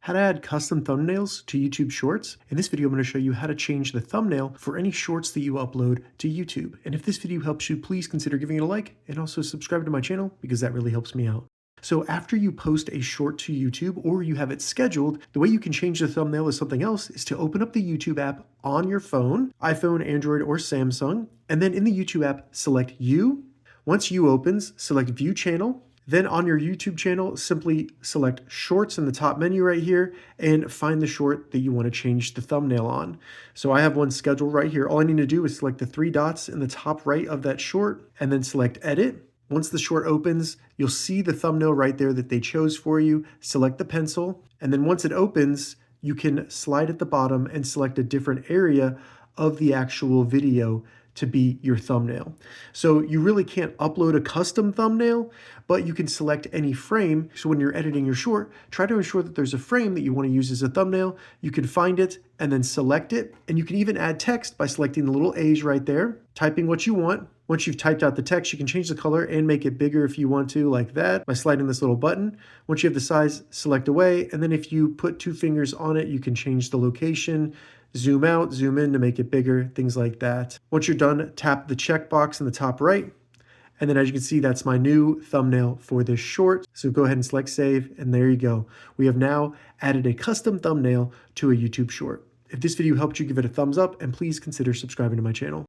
how to add custom thumbnails to YouTube Shorts. In this video, I'm going to show you how to change the thumbnail for any shorts that you upload to YouTube. And if this video helps you, please consider giving it a like and also subscribe to my channel because that really helps me out. So after you post a short to YouTube or you have it scheduled, the way you can change the thumbnail to something else is to open up the YouTube app on your phone, iPhone, Android, or Samsung, and then in the YouTube app, select You. Once You opens, select View Channel. Then on your YouTube channel, simply select Shorts in the top menu right here and find the short that you want to change the thumbnail on. So I have one scheduled right here. All I need to do is select the three dots in the top right of that short and then select Edit. Once the short opens, you'll see the thumbnail right there that they chose for you. Select the pencil, and then once it opens, you can slide at the bottom and select a different area of the actual video to be your thumbnail. So you really can't upload a custom thumbnail, but you can select any frame. So when you're editing your short, try to ensure that there's a frame that you want to use as a thumbnail. You can find it and then select it. And you can even add text by selecting the little A's right there, typing what you want. Once you've typed out the text, you can change the color and make it bigger if you want to, like that, by sliding this little button. Once you have the size, select away. And then if you put two fingers on it, you can change the location, zoom out, zoom in to make it bigger, things like that. Once you're done, tap the checkbox in the top right. And then as you can see, that's my new thumbnail for this short. So go ahead and select save, and there you go. We have now added a custom thumbnail to a YouTube short. If this video helped you, give it a thumbs up, and please consider subscribing to my channel.